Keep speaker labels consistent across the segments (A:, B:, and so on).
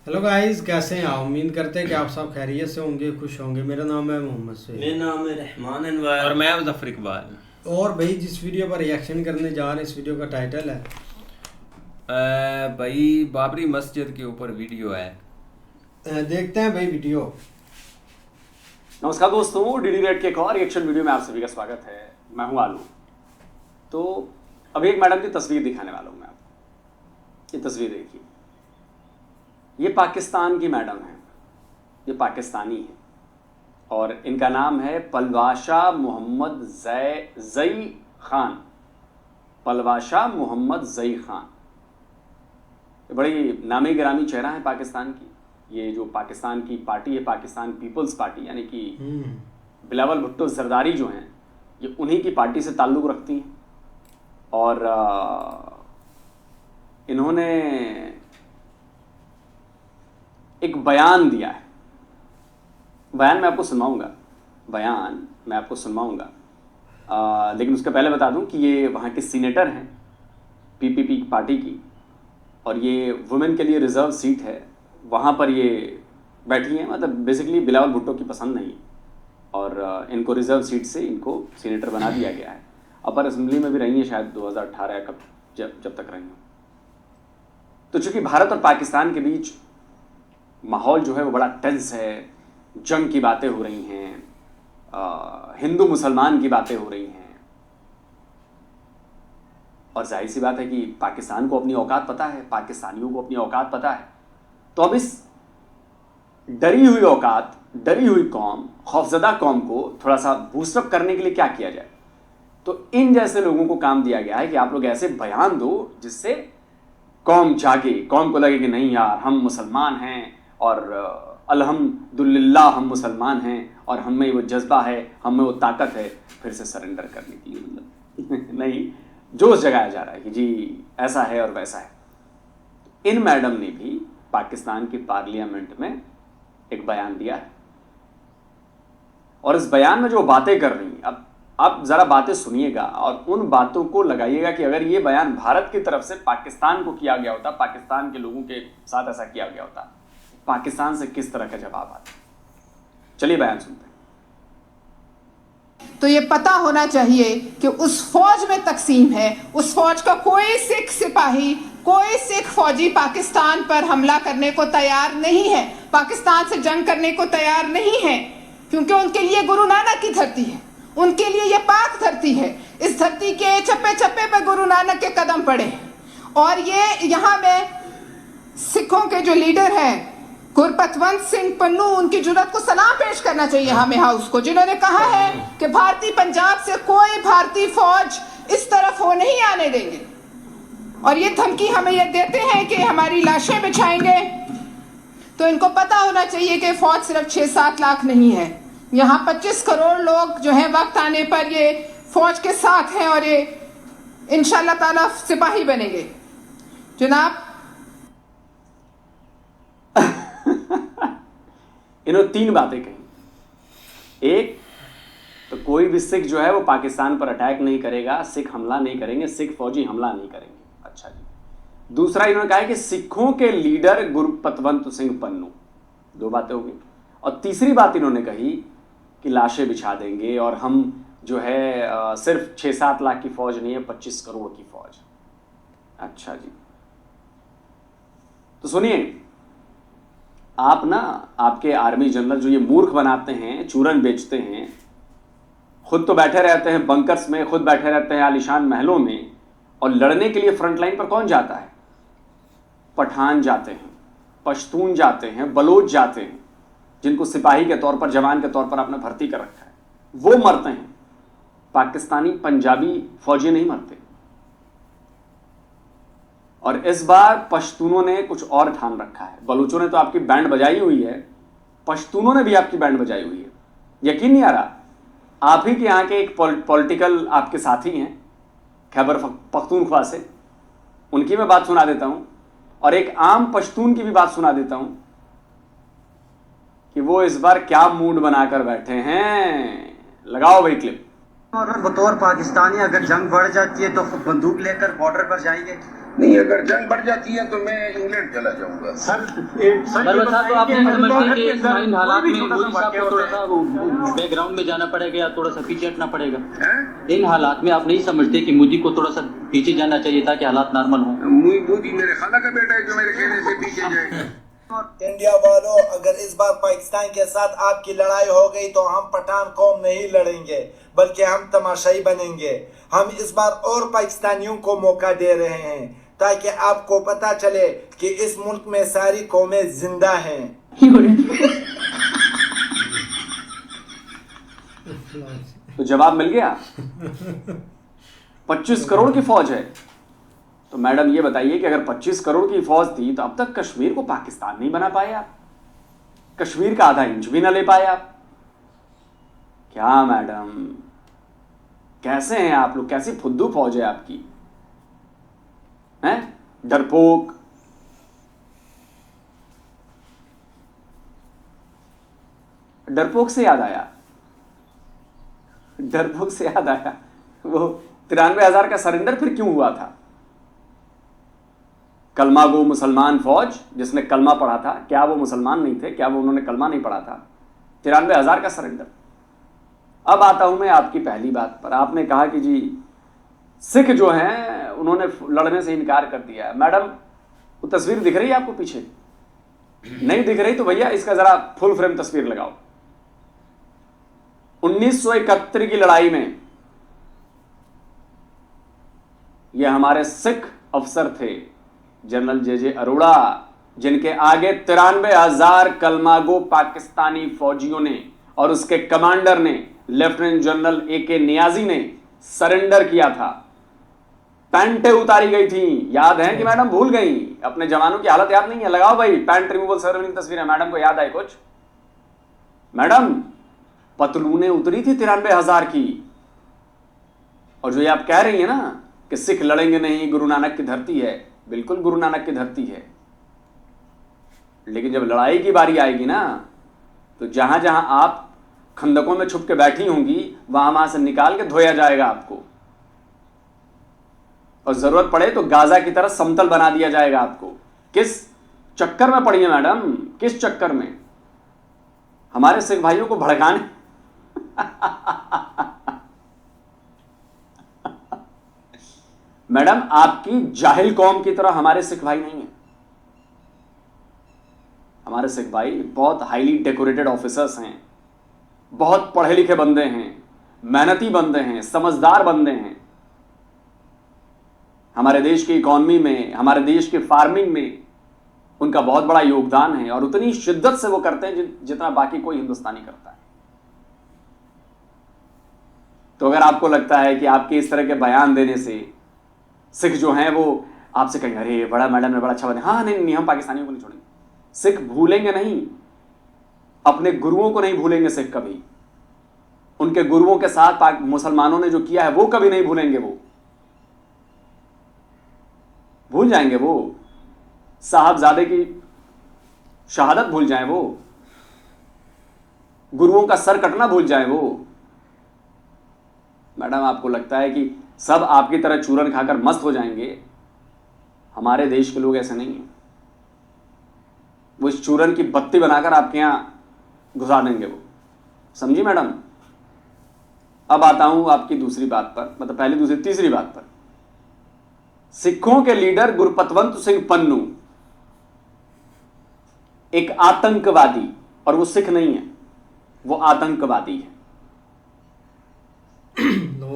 A: Hello guys, कैसे हैं आप? उम्मीद करते हैं कि आप सब खैरियत से होंगे, खुश होंगे। मेरा नाम है मोहम्मद से।
B: मेरा नाम है रहमान अनवर
C: और मैं मुजफ्फर इकबाल।
A: और भाई जिस वीडियो पर रिएक्शन करने जा रहे हैं, इस वीडियो का टाइटल है
C: भाई बाबरी मस्जिद के ऊपर वीडियो है।
A: देखते हैं भाई वीडियो।
D: नमस्कार दोस्तों, डीडी रेड के एक और रिएक्शन वीडियो में आप सभी का स्वागत है। मैं हूं आलू। तो अभी एक मैडम की तस्वीर दिखाने वाला हूं मैं आपको। ये तस्वीर देखिए, ये पाकिस्तान की मैडम है, ये पाकिस्तानी है और इनका नाम है पलवाशा मोहम्मद ज़ई खान। पलवाशा मोहम्मद ज़ई खान ये बड़ी नामी गिरामी चेहरा है पाकिस्तान की। ये जो पाकिस्तान की पार्टी है, पाकिस्तान पीपल्स पार्टी, यानी कि बिलावल भुट्टो जरदारी जो हैं, ये उन्हीं की पार्टी से ताल्लुक़ रखती हैं। और इन्होंने एक बयान दिया है। बयान मैं आपको सुनवाऊंगा, लेकिन उसके पहले बता दूं कि ये वहाँ के सीनेटर हैं पीपीपी पार्टी की, और ये वुमेन के लिए रिज़र्व सीट है, वहाँ पर ये बैठी हैं। मतलब बेसिकली बिलावल भुट्टो की पसंद नहीं और इनको रिज़र्व सीट से इनको सीनेटर बना दिया गया है। अपर असेंबली में भी रही हैं शायद 2018 कब जब तक रही हैं। तो चूँकि भारत और पाकिस्तान के बीच माहौल जो है वो बड़ा टेंस है, जंग की बातें हो रही हैं, हिंदू मुसलमान की बातें हो रही हैं, और जाहिर सी बात है कि पाकिस्तान को अपनी औकात पता है, पाकिस्तानियों को अपनी औकात पता है। तो अब इस डरी हुई औकात, डरी हुई कौम, खौफजदा कौम को थोड़ा सा बूस्टअप करने के लिए क्या किया जाए? तो इन जैसे लोगों को काम दिया गया है कि आप लोग ऐसे बयान दो जिससे कौम जागे, कौम को लगे कि नहीं यार, हम मुसलमान हैं और अल्हम्दुलिल्लाह हम मुसलमान हैं और हम में वो जज्बा है, हम में वो ताकत है फिर से सरेंडर करने की। मतलब नहीं, जोश जगाया जा रहा है कि जी ऐसा है और वैसा है। इन मैडम ने भी पाकिस्तान की पार्लियामेंट में एक बयान दिया है और इस बयान में जो बातें कर रही हैं, अब आप ज़रा बातें सुनिएगा और उन बातों को लगाइएगा कि अगर ये बयान भारत की तरफ से पाकिस्तान को किया गया होता, पाकिस्तान के लोगों के साथ ऐसा किया गया होता, पाकिस्तान से किस तरह का जवाब आता। चलिए बयान सुनते हैं।
E: तो ये पता होना चाहिए कि उस फौज में तकसीम है, उस फौज का कोई सिख सिपाही, कोई सिख फौजी पाकिस्तान पर हमला करने को तैयार नहीं है, पाकिस्तान से जंग करने को तैयार नहीं है, क्योंकि उनके लिए गुरु नानक की धरती है, उनके लिए ये पाक धरती है। इस धरती के चप्पे चप्पे पर गुरु नानक के कदम पड़े और ये यहाँ में सिखों के जो लीडर हैं गुरपतवंत सिंह पन्नू, उनकी जुर्रत को सलाम पेश करना चाहिए हमें हाउस को, जिन्होंने कहा है कि भारतीय पंजाब से कोई भारतीय फौज इस तरफ हो नहीं आने देंगे और ये धमकी हमें ये देते हैं कि हमारी लाशें बिछाएंगे। तो इनको पता होना चाहिए कि फौज सिर्फ 6-7 लाख नहीं है, यहाँ 25 करोड़ लोग जो हैं वक्त आने पर ये फौज के साथ हैं और ये इंशाल्लाह ताला सिपाही बनेंगे। जनाब,
D: इन्होंने 3 बातें कही। एक तो कोई भी सिख जो है वो पाकिस्तान पर अटैक नहीं करेगा, सिख हमला नहीं करेंगे, सिख फौजी हमला नहीं करेंगे। अच्छा जी। दूसरा इन्होंने कहा है कि सिखों के लीडर गुरपतवंत सिंह पन्नू। 2 बातें हो गई। और तीसरी बात इन्होंने कही कि लाशें बिछा देंगे और हम जो है सिर्फ 6-7 लाख की फौज नहीं है, 25 करोड़ की फौज। अच्छा जी। तो सुनिए, आप ना, आपके आर्मी जनरल जो ये मूर्ख बनाते हैं, चूरन बेचते हैं, खुद तो बैठे रहते हैं बंकर्स में, खुद बैठे रहते हैं आलीशान महलों में, और लड़ने के लिए फ्रंट लाइन पर कौन जाता है? पठान जाते हैं, पश्तून जाते हैं, बलोच जाते हैं, जिनको सिपाही के तौर पर, जवान के तौर पर आपने भर्ती कर रखा है, वो मरते हैं। पाकिस्तानी पंजाबी फौजी नहीं मरते। और इस बार पश्तूनों ने कुछ और ठान रखा है। बलूचों ने तो आपकी बैंड बजाई हुई है, पश्तूनों ने भी आपकी बैंड बजाई हुई है। यकीन नहीं आ रहा, आप ही के यहाँ के एक पॉलिटिकल आपके साथी हैं खैबर पख्तूनख्वा से, उनकी मैं बात सुना देता हूँ और एक आम पश्तून की भी बात सुना देता हूँ कि वो इस बार क्या मूड बनाकर बैठे हैं। लगाओ भाई क्लिप।
F: और बतौर पाकिस्तानी अगर जंग बढ़ जाती है तो बंदूक लेकर बॉर्डर पर जाएंगे,
B: नहीं, अगर जंग बढ़ जाती है तो मैं इंग्लैंड चला जाऊंगा।
F: बरबत साहब, तो आपने समझते कि इन हालात में मोदी साहब को थोड़ा सा बैकग्राउंड में जाना पड़ेगा या थोड़ा सा पीछे हटना पड़ेगा? इन हालात में आप नहीं समझते कि मोदी को थोड़ा सा पीछे जाना चाहिए ताकि हालात नॉर्मल हों?
B: मोदी मेरे खाला का बेटा है जो मेरे कहने से पीछे जाएगा।
G: इंडिया वालों, अगर इस बार पाकिस्तान के साथ आपकी लड़ाई हो गई तो हम पठान कौम नहीं लड़ेंगे, बल्कि हम तमाशाई बनेंगे। हम इस बार और पाकिस्तानियों को मौका दे रहे हैं ताकि आपको पता चले कि इस मुल्क में सारी कौमें जिंदा हैं।
D: तो जवाब मिल गया। 25 करोड़ की फौज है, तो मैडम ये बताइए कि अगर 25 करोड़ की फौज थी तो अब तक कश्मीर को पाकिस्तान नहीं बना पाए आप? कश्मीर का आधा इंच भी ना ले पाए आप? क्या मैडम, कैसे हैं आप लोग? कैसी फुद्दू फौज है आपकी? हैं डरपोक। डरपोक से याद आया, वो 93,000 का सरेंडर फिर क्यों हुआ था? कलमा गो मुसलमान फौज जिसने कलमा पढ़ा था, क्या वो मुसलमान नहीं थे? क्या वो उन्होंने कलमा नहीं पढ़ा था? 93,000 का सरेंडर। अब आता हूं मैं आपकी पहली बात पर। आपने कहा कि जी सिख जो हैं उन्होंने लड़ने से इनकार कर दिया है। मैडम, वो तस्वीर दिख रही है आपको पीछे? नहीं दिख रही तो भैया इसका जरा फुल फ्रेम तस्वीर लगाओ। 1971 की लड़ाई में ये हमारे सिख अफसर थे, जनरल जे अरोड़ा, जिनके आगे 93,000 कलमागो पाकिस्तानी फौजियों ने और उसके कमांडर ने, लेफ्टिनेंट जनरल AK नियाजी ने सरेंडर किया था। पैंटें उतारी गई थी, याद है कि मैडम भूल गई? अपने जवानों की हालत याद नहीं है? लगाओ भाई पैंट रिमूवल सेरेमनी की तस्वीर है। मैडम को याद आए कुछ? मैडम, पतलूने उतरी थी 93,000 की। और जो ये आप कह रही है ना कि सिख लड़ेंगे नहीं, गुरु नानक की धरती है, बिल्कुल गुरु नानक की धरती है, लेकिन जब लड़ाई की बारी आएगी ना तो जहां जहां आप खंदकों में छुप के बैठी होंगी वहां से निकाल के धोया जाएगा आपको, और जरूरत पड़े तो गाजा की तरह समतल बना दिया जाएगा आपको। किस चक्कर में पड़ी है मैडम? किस चक्कर में? हमारे सिख भाइयों को भड़काने। मैडम, आपकी जाहिल कौम की तरह हमारे सिख भाई नहीं है। हमारे सिख भाई बहुत हाईली डेकोरेटेड ऑफिसर्स हैं, बहुत पढ़े लिखे बंदे हैं, मेहनती बंदे हैं, समझदार बंदे हैं। हमारे देश की इकॉनमी में, हमारे देश के फार्मिंग में उनका बहुत बड़ा योगदान है, और उतनी शिद्दत से वो करते हैं जितना बाकी कोई हिंदुस्तानी करता है। तो अगर आपको लगता है कि आपके इस तरह के बयान देने से सिख जो हैं वो आपसे कहेंगे अरे बड़ा मैडम ने बड़ा अच्छा बना, हाँ नहीं हम पाकिस्तानियों को नहीं छोड़ेंगे। सिख भूलेंगे नहीं, अपने गुरुओं को नहीं भूलेंगे सिख कभी। उनके गुरुओं के साथ मुसलमानों ने जो किया है वो कभी नहीं भूलेंगे। वो भूल जाएंगे, वो साहबजादे की शहादत भूल जाएं, वो गुरुओं का सर कटना भूल जाएं वो। मैडम, आपको लगता है कि सब आपकी तरह चूरन खाकर मस्त हो जाएंगे? हमारे देश के लोग ऐसे नहीं हैं। वो इस चूरन की बत्ती बनाकर आपके यहां घुसा देंगे वो, समझी मैडम? अब आता हूं आपकी दूसरी बात पर, मतलब पहली दूसरी तीसरी बात पर। सिखों के लीडर गुरपतवंत सिंह पन्नू एक आतंकवादी, और वो सिख नहीं है, वो आतंकवादी है।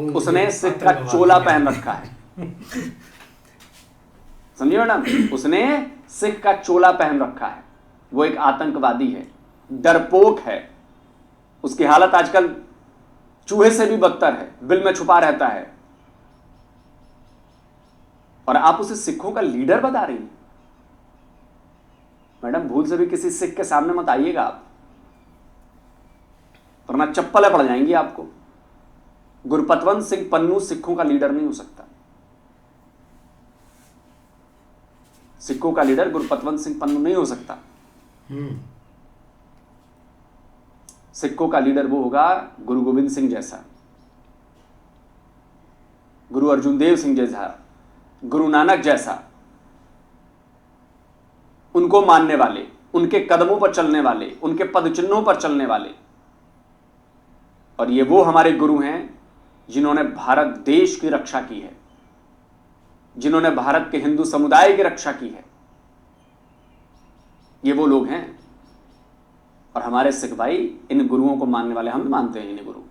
D: उसने सिख का चोला पहन रखा है, समझिए मैडम? उसने सिख का चोला पहन रखा है। वो एक आतंकवादी है, डरपोक है। उसकी हालत आजकल चूहे से भी बदतर है, बिल में छुपा रहता है, और आप उसे सिखों का लीडर बता रही हैं। मैडम, भूल से भी किसी सिख के सामने मत आइएगा आप, वरना चप्पलें पड़ जाएंगी आपको। गुरपतवंत सिंह पन्नू सिखों का लीडर नहीं हो सकता। सिखों का लीडर गुरपतवंत सिंह पन्नू नहीं हो सकता। सिखों का लीडर वो होगा गुरु गोविंद सिंह जैसा, गुरु अर्जुन देव सिंह जैसा, गुरु नानक जैसा, उनको मानने वाले, उनके कदमों पर चलने वाले, उनके पदचिन्हों पर चलने वाले। और ये वो हमारे गुरु हैं जिन्होंने भारत देश की रक्षा की है, जिन्होंने भारत के हिंदू समुदाय की रक्षा की है। ये वो लोग हैं। और हमारे सिख भाई इन गुरुओं को मानने वाले, हम भी मानते हैं इन्हें गुरु,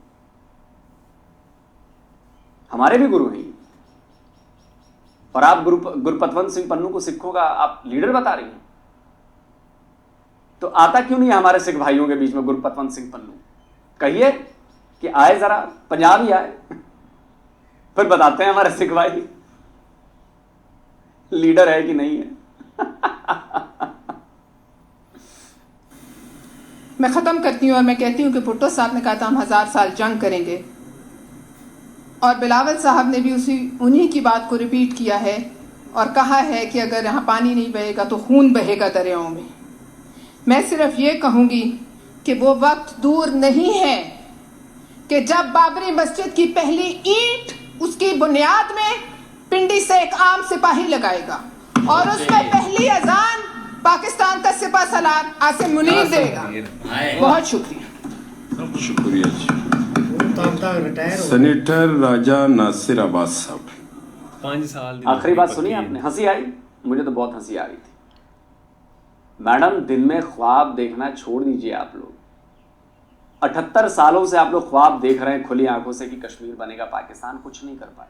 D: हमारे भी गुरु हैं। और आप गुरपतवंत सिंह पन्नू को सिखों का आप लीडर बता रही हैं, तो आता क्यों नहीं है हमारे सिख भाइयों के बीच में गुरपतवंत सिंह पन्नू? कहिए कि आए, जरा पंजाब ही आए, फिर बताते हैं हमारे सिख भाई लीडर है कि नहीं है।
E: मैं ख़त्म करती हूँ और मैं कहती हूँ कि भुट्टो साहब ने कहा था हम 1000 साल जंग करेंगे, और बिलावल साहब ने भी उन्हीं की बात को रिपीट किया है और कहा है कि अगर यहाँ पानी नहीं बहेगा तो खून बहेगा दरियाओं में। मैं सिर्फ ये कहूँगी कि वो वक्त दूर नहीं है कि जब बाबरी मस्जिद की पहली ईंट उसकी बुनियाद में पिंडी से एक आम सिपाही लगाएगा और उसमें पहली अजान पाकिस्तान का सिपा सलार आसिम मुनीर देगा। बहुत शुक्रिया।
H: शुक्रिया जी।
A: रिटायर
H: सेनेटर राजा नासिर अब्बास साहब।
C: 5 साल
D: आखिरी बात सुनी आपने? हंसी आई? मुझे तो बहुत हंसी आ रही थी। मैडम, दिन में ख्वाब देखना छोड़ दीजिए आप लोग। 78 सालों से आप लोग ख्वाब देख रहे हैं खुली आंखों से कि कश्मीर बनेगा पाकिस्तान। कुछ नहीं कर पाए,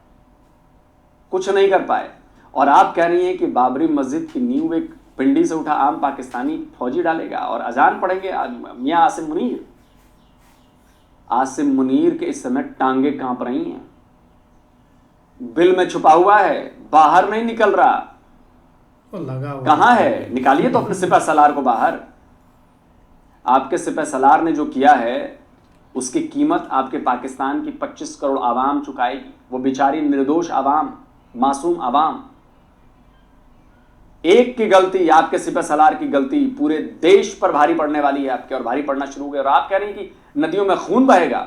D: कुछ नहीं कर पाए। और आप कह रही हैं कि बाबरी मस्जिद की नींव एक पिंडी से उठा आम पाकिस्तानी फौजी डालेगा और अजान पढ़ेंगे मियां आसिम मुनीर। आसिम मुनीर के इस समय टांगे कांप रही हैं, बिल में छुपा हुआ है, बाहर नहीं निकल रहा।
A: लगा हुआ
D: कहां है? निकालिए तो अपने सिपह सलार को बाहर। आपके सिपह सलार ने जो किया है उसकी कीमत आपके पाकिस्तान की 25 करोड़ आवाम चुकाएगी। वो बेचारी निर्दोष आवाम, मासूम आवाम। एक की गलती, आपके सिपह सलार की गलती पूरे देश पर भारी पड़ने वाली है आपके, और भारी पड़ना शुरू हो गया। और आप कह रही हैं कि नदियों में खून बहेगा।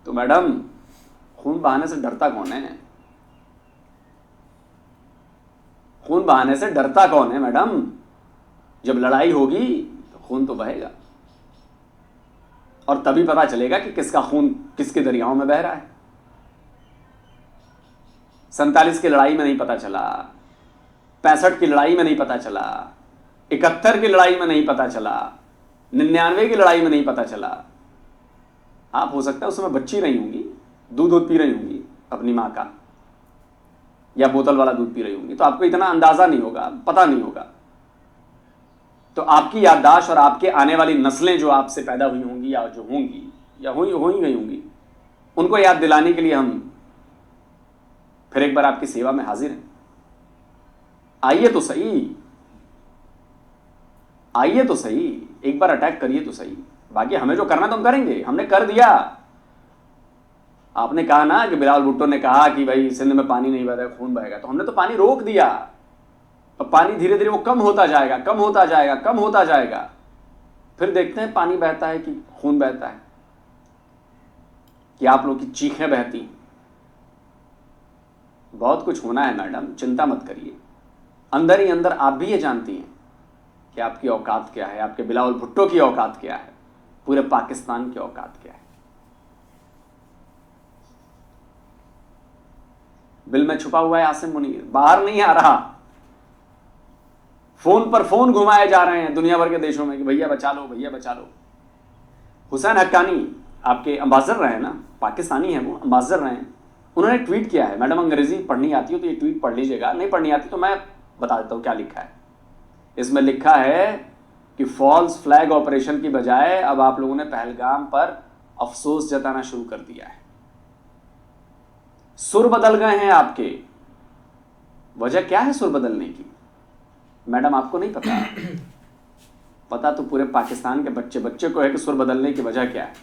D: तो मैडम, खून बहाने से डरता कौन है? खून बहाने से डरता कौन है मैडम? जब लड़ाई होगी तो खून तो बहेगा, और तभी पता चलेगा कि किसका खून किसके दरियाओं में बह रहा है। 47 की लड़ाई में नहीं पता चला, 65 की लड़ाई में नहीं पता चला, 71 की लड़ाई में नहीं पता चला, 99 की लड़ाई में नहीं पता चला। आप हो सकता है उस समय बच्ची रही होंगी, दूध पी रही होंगी अपनी माँ का, या बोतल वाला दूध पी रही होंगी, तो आपको इतना अंदाजा नहीं होगा, पता नहीं होगा। तो आपकी याददाश्त और आपके आने वाली नस्लें जो आपसे पैदा हुई होंगी या जो होंगी या हो ही गई होंगी, उनको याद दिलाने के लिए हम फिर एक बार आपकी सेवा में हाजिर हैं। आइए तो सही, आइए तो सही, एक बार अटैक करिए तो सही। बाकी हमें जो करना तो हम करेंगे, हमने कर दिया। आपने कहा ना कि बिलावल भुट्टो ने कहा कि भाई सिंध में पानी नहीं बहेगा, खून बहेगा, तो हमने तो पानी रोक दिया। अब पानी धीरे धीरे वो कम होता जाएगा, कम होता जाएगा, कम होता जाएगा। फिर देखते हैं पानी बहता है कि खून बहता है, कि आप लोग की चीखें बहती। बहुत कुछ होना है मैडम, चिंता मत करिए। अंदर ही अंदर आप भी ये जानती हैं कि आपकी औकात क्या है, आपके बिलावल भुट्टो की औकात क्या है, पूरे पाकिस्तान की औकात क्या है। बिल में छुपा हुआ है आसिम मुनीर, बाहर नहीं आ रहा। फोन पर फोन घुमाए जा रहे हैं दुनिया भर के देशों में कि भैया बचा लो, भैया बचा लो। हुसैन हक्कानी आपके अम्बासडर रहे ना, पाकिस्तानी हैं वो, अम्बासडर रहे हैं। उन्होंने ट्वीट किया है, मैडम अंग्रेजी पढ़नी आती हो तो ये ट्वीट पढ़ लीजिएगा, नहीं पढ़नी आती तो मैं बता देता हूँ क्या लिखा है। इसमें लिखा है कि फॉल्स फ्लैग ऑपरेशन की बजाय अब आप लोगों ने पहलगाम पर अफसोस जताना शुरू कर दिया है। सुर बदल गए हैं आपके। वजह क्या है सुर बदलने की? मैडम आपको नहीं पता? पता तो पूरे पाकिस्तान के बच्चे बच्चे को है कि सुर बदलने की वजह क्या है।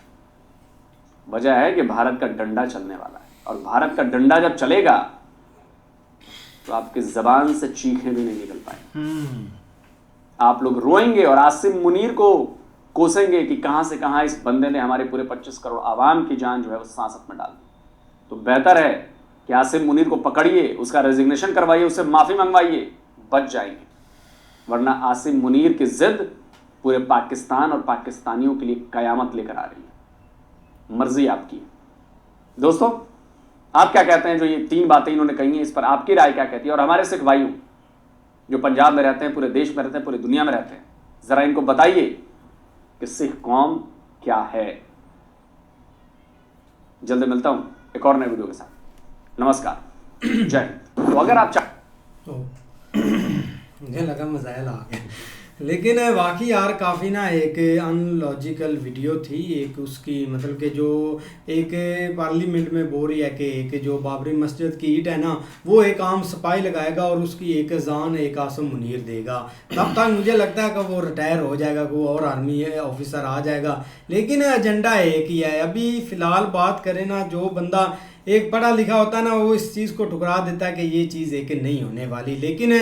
D: वजह है कि भारत का डंडा चलने वाला है, और भारत का डंडा जब चलेगा तो आपकी जबान से चीखें भी नहीं निकल पाए। आप लोग रोएंगे और आसिम मुनीर को कोसेंगे कि कहां से कहां इस बंदे ने हमारे पूरे 25 करोड़ आवाम की जान जो है उस सांसत में डाल दी। तो बेहतर है कि आसिम मुनीर को पकड़िए, उसका रेजिग्नेशन करवाइए, उससे माफी मंगवाइए, बच जाएंगे। वरना आसिम मुनीर की जिद पूरे पाकिस्तान और पाकिस्तानियों के लिए कयामत लेकर आ रही है। मर्जी आपकी। दोस्तों, आप क्या कहते हैं? जो ये 3 बातें इन्होंने कही हैं, इस पर आपकी राय क्या कहती है? और हमारे सिख भाइयों जो पंजाब में रहते हैं, पूरे देश में रहते हैं, पूरी दुनिया में रहते हैं, जरा इनको बताइए कि सिख कौम क्या है। जल्दी मिलता हूं एक और नए वीडियो के साथ। नमस्कार, जय हिंद। तो अगर आप
A: मुझे लगा मज़ाइल आ गया, लेकिन वाकई यार काफ़ी ना एक अनलॉजिकल वीडियो थी। एक उसकी मतलब कि जो एक पार्लियामेंट में बोल रही है कि एक जो बाबरी मस्जिद की ईंट है ना, वो एक आम सिपाही लगाएगा और उसकी एक जान एक आसिम मुनीर देगा। तब तक मुझे लगता है कि वो रिटायर हो जाएगा, कोई और आर्मी ऑफिसर आ जाएगा। लेकिन एजेंडा एक ही है। अभी फ़िलहाल बात करें ना, जो बंदा एक पढ़ा लिखा होता है ना, वो इस चीज़ को ठुकरा देता है कि ये चीज़ एक नहीं होने वाली। लेकिन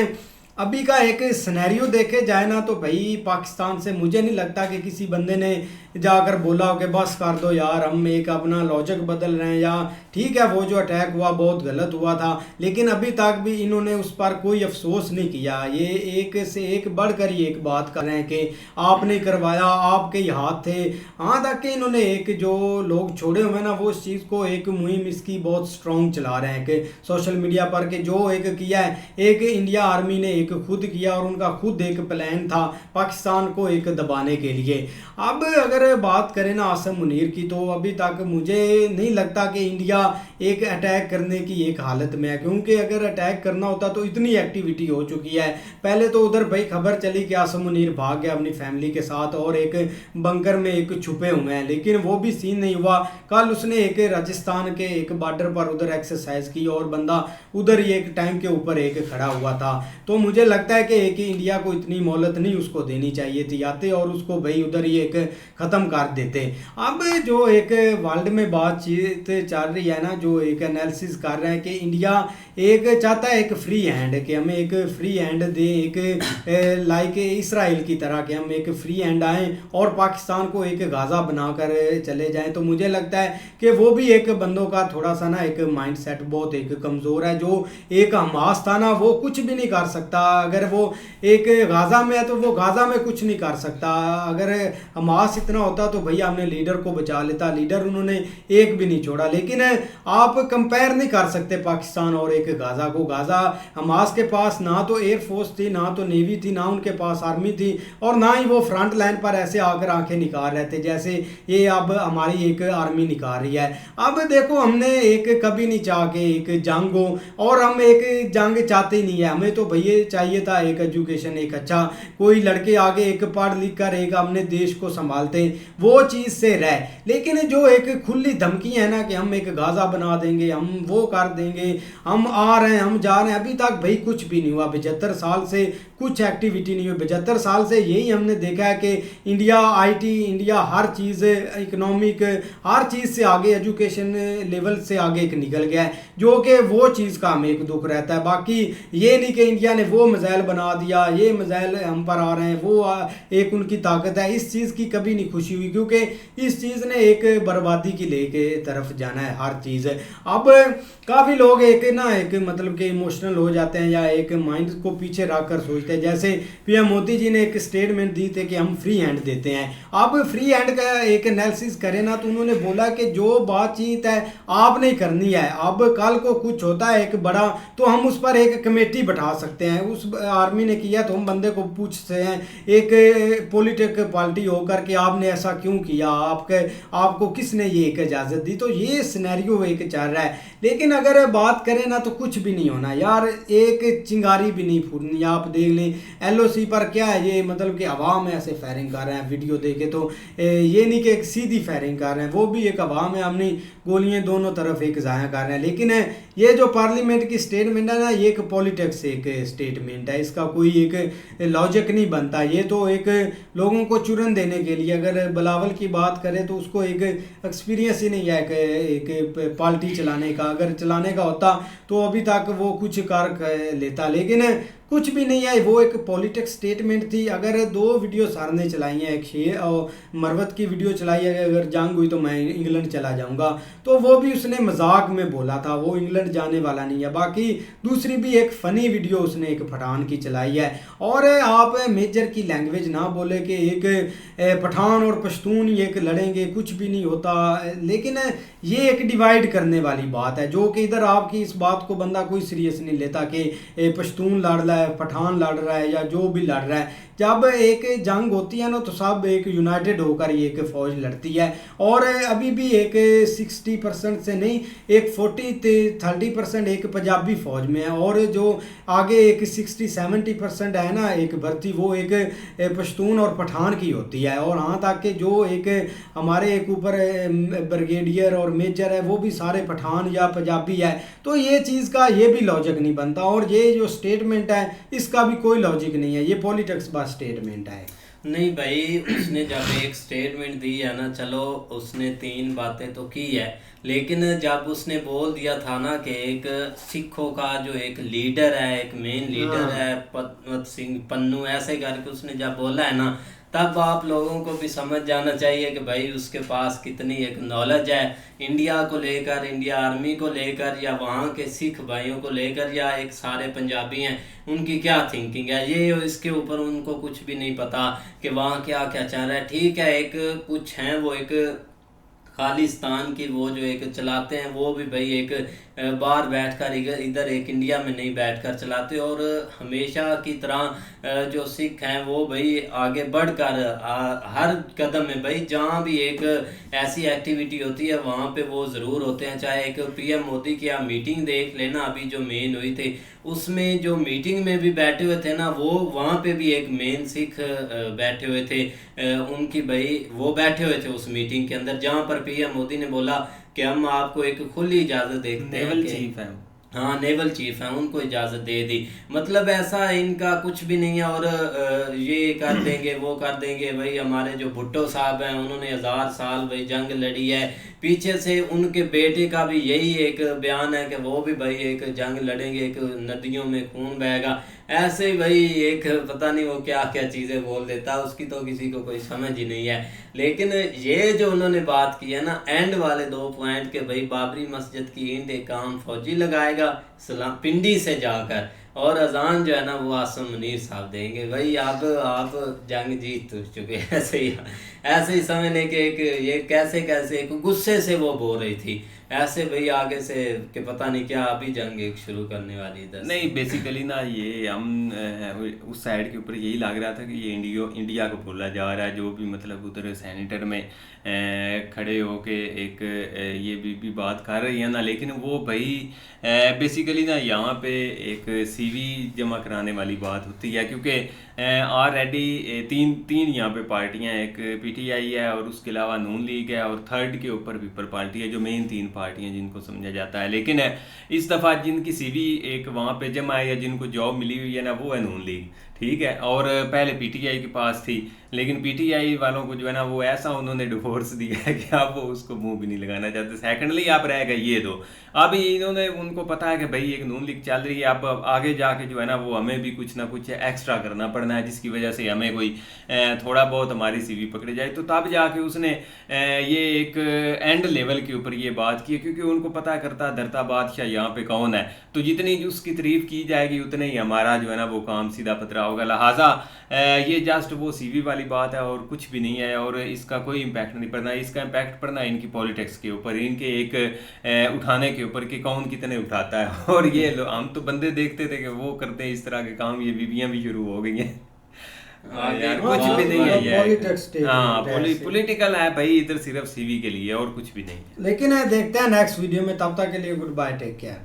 A: अभी का एक सिनेरियो देखे जाए ना, तो भाई पाकिस्तान से मुझे नहीं लगता कि किसी बंदे ने जाकर बोला हो कि बस कर दो यार, हम एक अपना लॉजिक बदल रहे हैं, या ठीक है वो जो अटैक हुआ बहुत गलत हुआ था, लेकिन अभी तक भी इन्होंने उस पर कोई अफसोस नहीं किया। ये एक से एक बढ़कर ही एक बात कर रहे हैं कि आपने करवाया, आपके ही हाथ थे। हाँ तक कि इन्होंने एक जो लोग छोड़े हुए ना, वो इस चीज़ को एक मुहिम इसकी बहुत स्ट्रॉन्ग चला रहे हैं कि सोशल मीडिया पर कि जो एक किया है, एक इंडिया आर्मी ने एक खुद किया और उनका खुद एक प्लान था पाकिस्तान को एक दबाने के लिए। अब अगर बात करें ना आसिम मुनीर की, तो अभी तक मुझे नहीं लगता कि इंडिया एक अटैक करने की एक हालत में है, क्योंकि अगर अटैक करना होता तो इतनी एक्टिविटी हो चुकी है। पहले तो उधर भाई खबर चली कि आसिम मुनीर भाग गया अपनी फैमिली के साथ और एक बंकर में एक छुपे हुए हैं, लेकिन वो भी सीन नहीं हुआ। कल उसने एक राजस्थान के एक बॉर्डर पर उधर एक्सरसाइज की और बंदा उधर ही एक टैंक के ऊपर एक खड़ा हुआ था। तो मुझे लगता है कि एक इंडिया को इतनी मोहलत नहीं उसको देनी चाहिए थी, आते और उसको भाई उधर ही एक ख़त्म कर देते। अब जो एक वर्ल्ड में बातचीत चल रही है ना, जो एक एनालिसिस कर रहे हैं कि इंडिया एक चाहता है एक फ्री हैंड, कि हमें एक फ्री हैंड दे, एक लाइक इसराइल की तरह कि हम एक फ्री हैंड आएँ और पाकिस्तान को एक गाज़ा बनाकर चले जाएं। तो मुझे लगता है कि वो भी एक बंदों का थोड़ा सा ना एक माइंड सेट बहुत एक कमज़ोर है। जो एक हमास था ना, वो कुछ भी नहीं कर सकता। अगर वो एक गाज़ा में है तो वो गाज़ा में कुछ नहीं कर सकता। अगर हमास इतना होता तो भैया हमने लीडर को बचा लेता, लीडर उन्होंने एक भी नहीं छोड़ा। लेकिन आप कंपेयर नहीं कर सकते पाकिस्तान और एक गाज़ा को। गाज़ा हमास के पास ना तो एयरफोर्स थी, ना तो नेवी थी, ना उनके पास आर्मी थी, और ना ही वो फ्रंट लाइन पर ऐसे आकर आंखें निकाल रहे थे जैसे ये अब हमारी एक आर्मी निकाल रही है। अब देखो, हमने एक कभी नहीं चाह के एक जंग हो, और हम एक जंग चाहते ही नहीं है। हमें तो भैया चाहिए था एक एजुकेशन, एक अच्छा कोई लड़के आगे एक पढ़ लिख कर एक अपने देश को संभालते, वो चीज़ से रहे। लेकिन जो एक खुली धमकी है ना कि हम एक गाज़ा बना देंगे, हम वो कर देंगे, हम आ रहे हैं, हम जा रहे हैं, अभी तक भाई कुछ भी नहीं हुआ। 75 साल से कुछ एक्टिविटी नहीं हुई। 75 साल से यही हमने देखा है कि इंडिया IT, इंडिया हर चीज़, इकोनॉमिक हर चीज़ से आगे, एजुकेशन लेवल से आगे एक निकल गया है, जो कि वो चीज़ का हमें एक दुख रहता है। बाकी ये नहीं कि इंडिया ने वो मिसाइल बना दिया, ये मिसाइल हम पर आ रहे हैं, वो एक उनकी ताकत है, इस चीज़ की कभी नहीं खुशी हुई, क्योंकि इस चीज़ ने एक बर्बादी की लेके तरफ जाना है हर चीज़। अब काफ़ी लोग एक ना एक मतलब कि इमोशनल हो जाते हैं या एक माइंड को पीछे रख कर सोचते हैं। जैसे PM मोदी जी ने एक स्टेटमेंट दी थी कि हम फ्री हैंड देते हैं। अब फ्री हैंड का एक एनालिसिस करें ना, तो उन्होंने बोला कि जो बातचीत है आपने करनी है। अब कल को कुछ होता है एक बड़ा, तो हम उस पर एक कमेटी बैठा सकते हैं। उस आर्मी ने किया तो हम बंदे को पूछ सकते हैं, एक पॉलिटिक पार्टी होकर कि आपने ऐसा क्यों किया, आपको किसने ये एक इजाज़त दी। तो ये सिनेरियो एक चल रहा है। लेकिन अगर बात करें ना, तो कुछ भी नहीं होना यार, एक चिंगारी भी नहीं फूटनी। आप देख लें LOC पर क्या है, ये मतलब कि अवाम ऐसे फायरिंग कर रहे हैं, वीडियो देखे तो ये नहीं कि एक सीधी फायरिंग कर रहे हैं, वो भी एक अवाम है, हमने गोलियां दोनों तरफ एक ज़ाया कर रहे हैं। लेकिन ये जो पार्लियामेंट की स्टेटमेंट है ना, ये एक पॉलिटिक्स एक स्टेटमेंट है, इसका कोई एक लॉजिक नहीं बनता। ये तो एक लोगों को चुरन देने के लिए, अगर बिलावल की बात करें तो उसको एक एक्सपीरियंस ही नहीं है एक पार्टी चलाने का। अगर चलाने का होता तो अभी तक वो कुछ कर लेता। लेकिन कुछ भी नहीं है, वो एक पॉलिटिक्स स्टेटमेंट थी। अगर 2 वीडियो सर ने चलाई हैं, एक शेर और मरवत की वीडियो चलाई है, अगर जंग हुई तो मैं इंग्लैंड चला जाऊंगा, तो वो भी उसने मजाक में बोला था, वो इंग्लैंड जाने वाला नहीं है। बाकी दूसरी भी एक फ़नी वीडियो उसने एक पठान की चलाई है। और आप मेजर की लैंग्वेज ना बोले कि एक पठान और पश्तून एक लड़ेंगे, कुछ भी नहीं होता। लेकिन ये एक डिवाइड करने वाली बात है, जो कि इधर आपकी इस बात को बंदा कोई सीरियस नहीं लेता कि पश्तून लड़ रहा है, पठान लड़ रहा है या जो भी लड़ रहा है। जब एक जंग होती है ना तो सब एक यूनाइटेड होकर ये एक फ़ौज लड़ती है। और अभी भी एक 60% से नहीं, एक 40-30% एक पंजाबी फ़ौज में है, और जो आगे एक 60-70% है ना एक भर्ती, वो एक पश्तून और पठान की होती है। और यहाँ तक कि जो एक हमारे एक ऊपर ब्रिगेडियर और मेजर है वो भी सारे पठान या पंजाबी है। तो ये चीज़ का ये भी लॉजिक नहीं बनता, और ये जो स्टेटमेंट है इसका भी कोई लॉजिक नहीं है, ये पॉलिटिक्स का स्टेटमेंट है।
I: नहीं भाई, उसने जब एक स्टेटमेंट दी है ना, चलो उसने 3 बातें तो की है, लेकिन जब उसने बोल दिया था ना कि एक सिखों का जो एक लीडर है, एक मेन लीडर है पद्मत सिंह पन्नू, ऐसे करके उसने जब बोला है ना, तब आप लोगों को भी समझ जाना चाहिए कि भाई उसके पास कितनी एक नॉलेज है इंडिया को लेकर, इंडिया आर्मी को लेकर, या वहाँ के सिख भाइयों को लेकर, या एक सारे पंजाबी हैं उनकी क्या थिंकिंग है। ये इसके ऊपर उनको कुछ भी नहीं पता कि वहाँ क्या क्या चल रहा है। ठीक है, एक कुछ हैं वो एक खालिस्तान की वो जो एक चलाते हैं, वो भी भाई एक बाहर बैठकर इधर एक इंडिया में नहीं बैठकर चलाते। और हमेशा की तरह जो सिख हैं वो भाई आगे बढ़कर हर कदम में भाई जहाँ भी एक ऐसी एक्टिविटी होती है वहाँ पे वो ज़रूर होते हैं। चाहे एक पीएम मोदी की आप मीटिंग देख लेना, अभी जो मेन हुई थी उसमें जो मीटिंग में भी बैठे हुए थे ना, वो वहाँ पे भी एक मेन सिख बैठे हुए थे, उनकी भाई वो बैठे हुए थे उस मीटिंग के अंदर, जहाँ पर पीएम मोदी ने बोला कि हम आपको एक खुली इजाज़त देते हैं।
C: नेवल चीफ है,
I: हाँ नेवल चीफ है, उनको इजाज़त दे दी। मतलब ऐसा इनका कुछ भी नहीं है। और ये कर देंगे वो कर देंगे। भाई हमारे जो भुट्टो साहब हैं उन्होंने 1000 साल भाई जंग लड़ी है, पीछे से उनके बेटे का भी यही एक बयान है कि वो भी भाई एक जंग लड़ेंगे, एक नदियों में खून बहेगा। ऐसे ही भाई एक पता नहीं वो क्या क्या चीज़ें बोल देता, उसकी तो किसी को कोई समझ ही नहीं है। लेकिन ये जो उन्होंने बात की है ना एंड वाले 2 पॉइंट के, भाई बाबरी मस्जिद की ईंट एक आम फौजी लगाएगा सलाम पिंडी से जाकर, और अजान जो है ना वो आसम मुनीर साहब देंगे। भाई आप जंग जीत चुके। ऐसे ही समझने के एक ये कैसे एक गुस्से से वो बोल रही थी, ऐसे भाई आगे से कि पता नहीं क्या अभी जंग एक शुरू करने वाली इधर।
C: नहीं बेसिकली ना ये हम उस साइड के ऊपर यही लग रहा था कि ये इंडिया को बोला जा रहा है, जो भी मतलब उधर सेनेटर में खड़े होके एक ये भी बात कर रही है ना। लेकिन वो भाई बेसिकली ना यहाँ पे एक सीवी जमा कराने वाली बात होती है, क्योंकि ऑलरेडी तीन यहाँ पे पार्टियाँ, एक पीटीआई है और उसके अलावा नून लीग है, और थर्ड के ऊपर पीपल पार्टी है, जो मेन 3 पार्टियाँ जिनको समझा जाता है। लेकिन इस दफ़ा जिनकी सीवी एक वहाँ पे जमा है या जिनको जॉब मिली हुई है ना, वो है नून लीग, ठीक है। और पहले पीटीआई के पास थी, लेकिन पीटीआई वालों को जो है ना वो ऐसा उन्होंने डिवोर्स दिया है कि अब वो उसको मुंह भी नहीं लगाना चाहते। सेकेंडली आप रह गए ये 2, अब इन्होंने उनको पता है कि भाई एक नून लीग चल रही है, अब आगे जाके जो है ना वो हमें भी कुछ ना कुछ एक्स्ट्रा करना पड़ना है, जिसकी वजह से हमें कोई थोड़ा बहुत हमारी सीवी पकड़े जाए। तो तब जाके उसने ये एक एंड लेवल के ऊपर ये बात की, क्योंकि उनको पता करता धरता बादशाह यहाँ पे कौन है, तो जितनी उसकी तारीफ की जाएगी उतने ही हमारा जो है ना वो काम सीधा पतरा होगा। लिहाजा ये जस्ट वो सीवी वाली बात है और कुछ भी नहीं है, और इसका कोई इम्पैक्ट नहीं पड़ना। इसका इम्पैक्ट पड़ना इनकी पॉलिटिक्स के ऊपर, इनके एक उठाने के ऊपर कि कौन कितने उठाता है। और ये हम तो बंदे देखते थे कि वो करते हैं इस तरह के काम, ये बीबियाँ भी शुरू हो गई हैं। यार कुछ भी नहीं है ये, हाँ पॉलिटिकल है भाई, इधर सिर्फ सीवी के लिए और कुछ भी नहीं है।
A: लेकिन देखते हैं नेक्स्ट वीडियो में, तब तक के लिए गुड बाय, टेक केयर।